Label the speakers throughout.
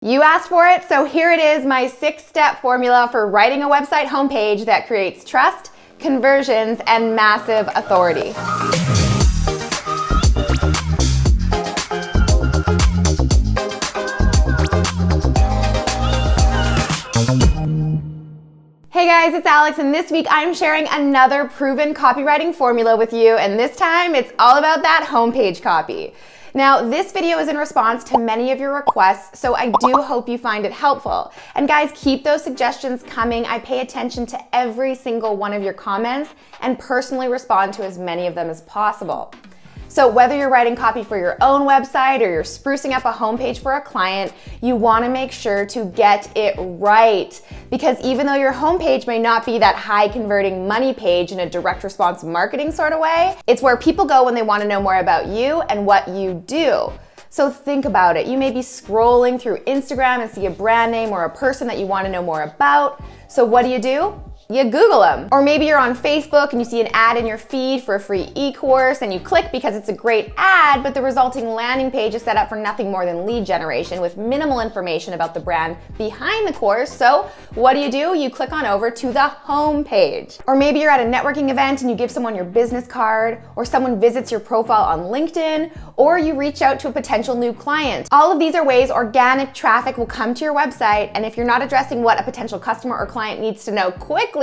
Speaker 1: You asked for it, so here it is, my 6-step formula for writing a website homepage that creates trust, conversions, and massive authority. Hey guys, it's Alex, and this week I'm sharing another proven copywriting formula with you, and this time it's all about that homepage copy. Now, this video is in response to many of your requests, so I do hope you find it helpful. And guys, keep those suggestions coming. I pay attention to every single one of your comments and personally respond to as many of them as possible. So whether you're writing copy for your own website or you're sprucing up a homepage for a client, you want to make sure to get it right. Because even though your homepage may not be that high converting money page in a direct response marketing sort of way, it's where people go when they want to know more about you and what you do. So think about it. You may be scrolling through Instagram and see a brand name or a person that you want to know more about. So what do? You Google them. Or maybe you're on Facebook and you see an ad in your feed for a free e-course and you click because it's a great ad, but the resulting landing page is set up for nothing more than lead generation with minimal information about the brand behind the course. So what do? You click on over to the home page. Or maybe you're at a networking event and you give someone your business card, or someone visits your profile on LinkedIn, or you reach out to a potential new client. All of these are ways organic traffic will come to your website, and if you're not addressing what a potential customer or client needs to know quickly,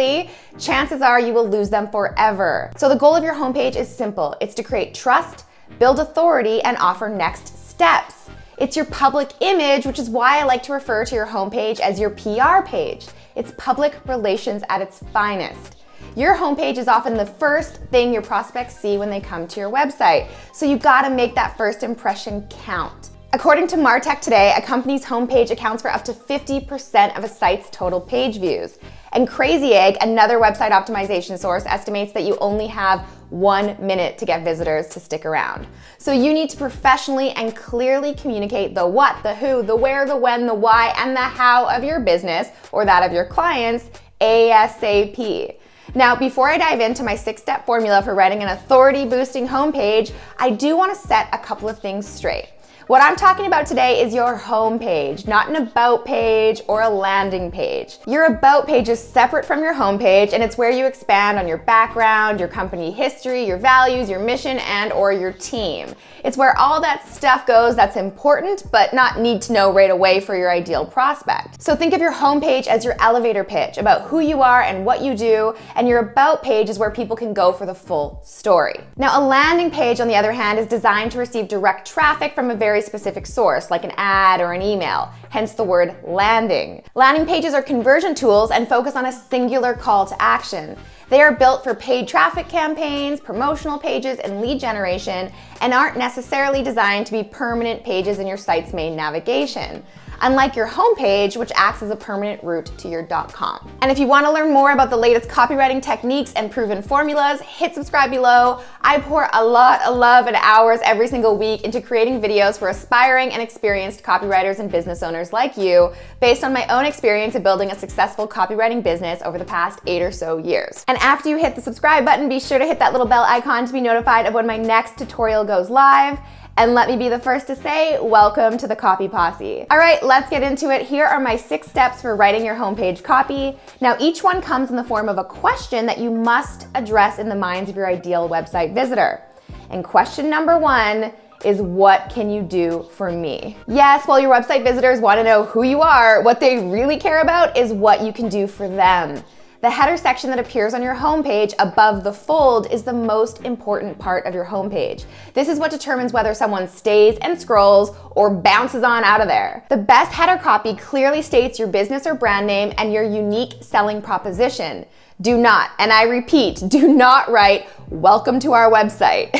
Speaker 1: chances are you will lose them forever. So the goal of your homepage is simple. It's to create trust, build authority, and offer next steps. It's your public image, which is why I like to refer to your homepage as your PR page. It's public relations at its finest. Your homepage is often the first thing your prospects see when they come to your website. So you gotta make that first impression count. According to Martech Today, a company's homepage accounts for up to 50% of a site's total page views. And Crazy Egg, another website optimization source, estimates that you only have 1 minute to get visitors to stick around. So you need to professionally and clearly communicate the what, the who, the where, the when, the why, and the how of your business or that of your clients ASAP. Now, before I dive into my 6-step formula for writing an authority-boosting homepage, I do want to set a couple of things straight. What I'm talking about today is your home page, not an about page or a landing page. Your about page is separate from your home page, and it's where you expand on your background, your company history, your values, your mission, and or your team. It's where all that stuff goes that's important, but not need to know right away for your ideal prospect. So think of your home page as your elevator pitch about who you are and what you do, and your about page is where people can go for the full story. Now, a landing page, on the other hand, is designed to receive direct traffic from a very specific source, like an ad or an email, hence the word landing. Landing pages are conversion tools and focus on a singular call to action. They are built for paid traffic campaigns, promotional pages, and lead generation, and aren't necessarily designed to be permanent pages in your site's main navigation, unlike your homepage, which acts as a permanent route to your .com. And if you want to learn more about the latest copywriting techniques and proven formulas, hit subscribe below. I pour a lot of love and hours every single week into creating videos for aspiring and experienced copywriters and business owners like you, based on my own experience of building a successful copywriting business over the past 8 or so years. And after you hit the subscribe button, be sure to hit that little bell icon to be notified of when my next tutorial goes live. And let me be the first to say, welcome to the Copy Posse. All right, let's get into it. Here are my 6 steps for writing your homepage copy. Now, each one comes in the form of a question that you must address in the minds of your ideal website visitor. And question number 1 is, what can you do for me? Yes, while your website visitors want to know who you are, what they really care about is what you can do for them. The header section that appears on your homepage above the fold is the most important part of your homepage. This is what determines whether someone stays and scrolls or bounces on out of there. The best header copy clearly states your business or brand name and your unique selling proposition. Do not, and I repeat, do not write, "Welcome to our website."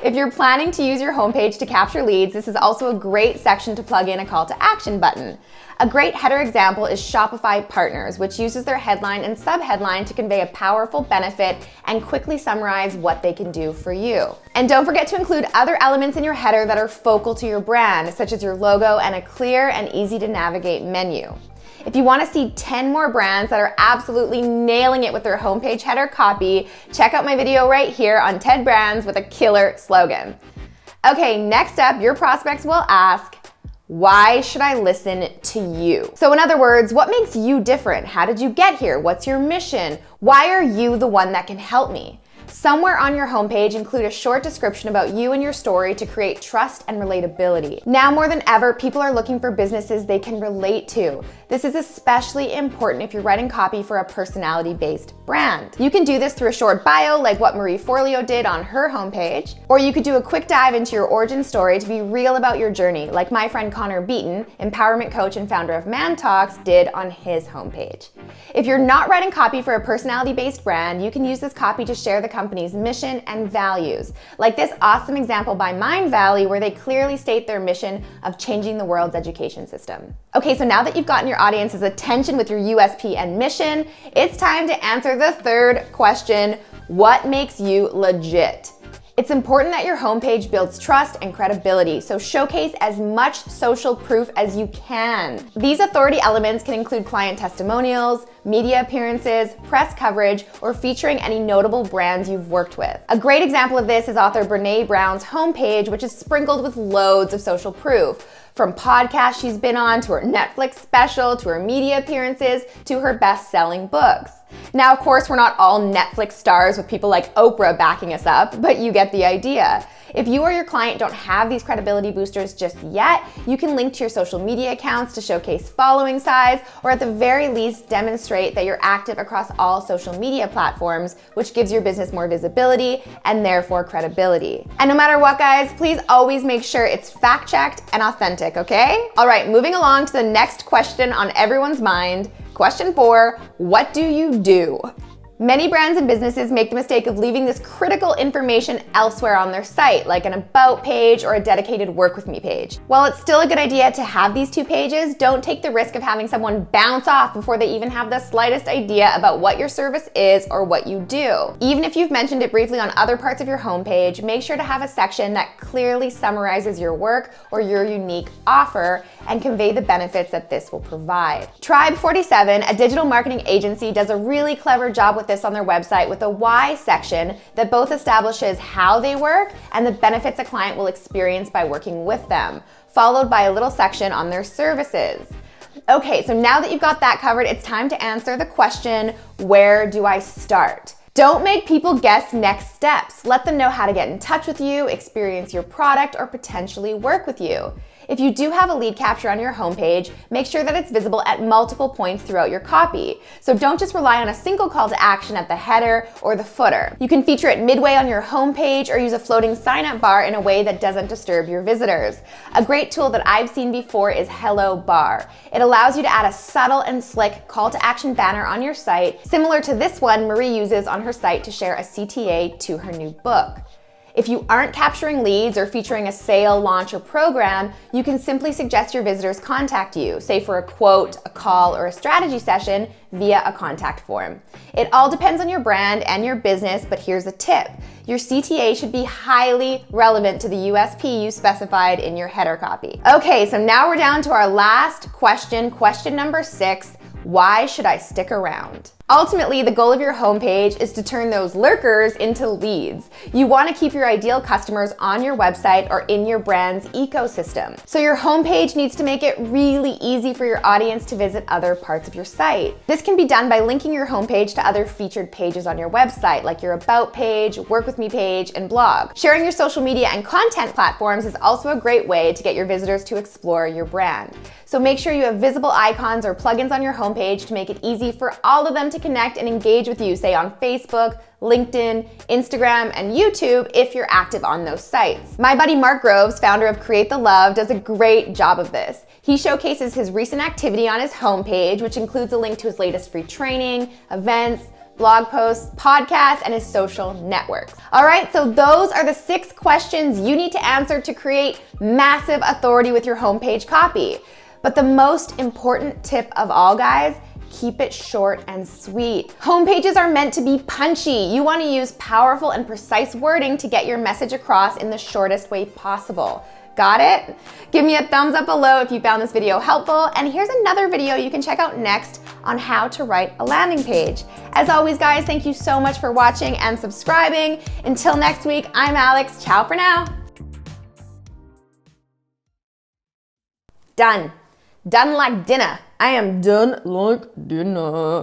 Speaker 1: If you're planning to use your homepage to capture leads, this is also a great section to plug in a call to action button. A great header example is Shopify Partners, which uses their headline and subheadline to convey a powerful benefit and quickly summarize what they can do for you. And don't forget to include other elements in your header that are focal to your brand, such as your logo and a clear and easy to navigate menu. If you want to see 10 more brands that are absolutely nailing it with their homepage header copy, check out my video right here on 10 brands with a killer slogan. Okay, next up, your prospects will ask, Why should I listen to you? So in other words, what makes you different? How did you get here? What's your mission? Why are you the one that can help me? Somewhere on your homepage, include a short description about you and your story to create trust and relatability. Now more than ever, people are looking for businesses they can relate to. This is especially important if you're writing copy for a personality-based brand. You can do this through a short bio like what Marie Forleo did on her homepage, or you could do a quick dive into your origin story to be real about your journey, like my friend Connor Beaton, empowerment coach and founder of Man Talks, did on his homepage. If you're not writing copy for a personality-based brand, you can use this copy to share the company's mission and values, like this awesome example by Mind Valley where they clearly state their mission of changing the world's education system. Okay, so now that you've gotten your audience's attention with your USP and mission, it's time to answer the third question: what makes you legit? It's important that your homepage builds trust and credibility, so showcase as much social proof as you can. These authority elements can include client testimonials, media appearances, press coverage, or featuring any notable brands you've worked with. A great example of this is author Brené Brown's homepage, which is sprinkled with loads of social proof. From podcasts she's been on, to her Netflix special, to her media appearances, to her best-selling books. Now, of course, we're not all Netflix stars with people like Oprah backing us up, but you get the idea. If you or your client don't have these credibility boosters just yet, you can link to your social media accounts to showcase following size, or at the very least demonstrate that you're active across all social media platforms, which gives your business more visibility and therefore credibility. And no matter what, guys, please always make sure it's fact-checked and authentic, okay? All right, moving along to the next question on everyone's mind. Question 4, what do you do? Many brands and businesses make the mistake of leaving this critical information elsewhere on their site, like an about page or a dedicated work with me page. While it's still a good idea to have these two pages, don't take the risk of having someone bounce off before they even have the slightest idea about what your service is or what you do. Even if you've mentioned it briefly on other parts of your homepage, make sure to have a section that clearly summarizes your work or your unique offer and convey the benefits that this will provide. Tribe 47, a digital marketing agency, does a really clever job with this on their website with a why section that both establishes how they work and the benefits a client will experience by working with them, followed by a little section on their services. Okay, so now that you've got that covered, it's time to answer the question, where do I start? Don't make people guess next steps. Let them know how to get in touch with you, experience your product, or potentially work with you. If you do have a lead capture on your homepage, make sure that it's visible at multiple points throughout your copy. So don't just rely on a single call to action at the header or the footer. You can feature it midway on your homepage or use a floating sign-up bar in a way that doesn't disturb your visitors. A great tool that I've seen before is Hello Bar. It allows you to add a subtle and slick call to action banner on your site, similar to this one Marie uses on her site to share a CTA to her new book. If you aren't capturing leads or featuring a sale, launch, or program, you can simply suggest your visitors contact you, say for a quote, a call, or a strategy session via a contact form. It all depends on your brand and your business, but here's a tip. Your CTA should be highly relevant to the USP you specified in your header copy. Okay, so now we're down to our last question, question number 6. Why should I stick around? Ultimately, the goal of your homepage is to turn those lurkers into leads. You want to keep your ideal customers on your website or in your brand's ecosystem. So your homepage needs to make it really easy for your audience to visit other parts of your site. This can be done by linking your homepage to other featured pages on your website, like your About page, Work With Me page, and blog. Sharing your social media and content platforms is also a great way to get your visitors to explore your brand. So make sure you have visible icons or plugins on your homepage to make it easy for all of them to connect and engage with you, say on Facebook, LinkedIn, Instagram, and YouTube if you're active on those sites. My buddy Mark Groves, founder of Create the Love, does a great job of this. He showcases his recent activity on his homepage, which includes a link to his latest free training, events, blog posts, podcasts, and his social networks. All right, so those are the 6 questions you need to answer to create massive authority with your homepage copy. But the most important tip of all, guys, keep it short and sweet. Homepages are meant to be punchy. You want to use powerful and precise wording to get your message across in the shortest way possible. Got it? Give me a thumbs up below if you found this video helpful, and here's another video you can check out next on how to write a landing page. As always, guys, thank you so much for watching and subscribing. Until next week, I'm Alex. Ciao for now. Done. Done like dinner. I am done like dinner.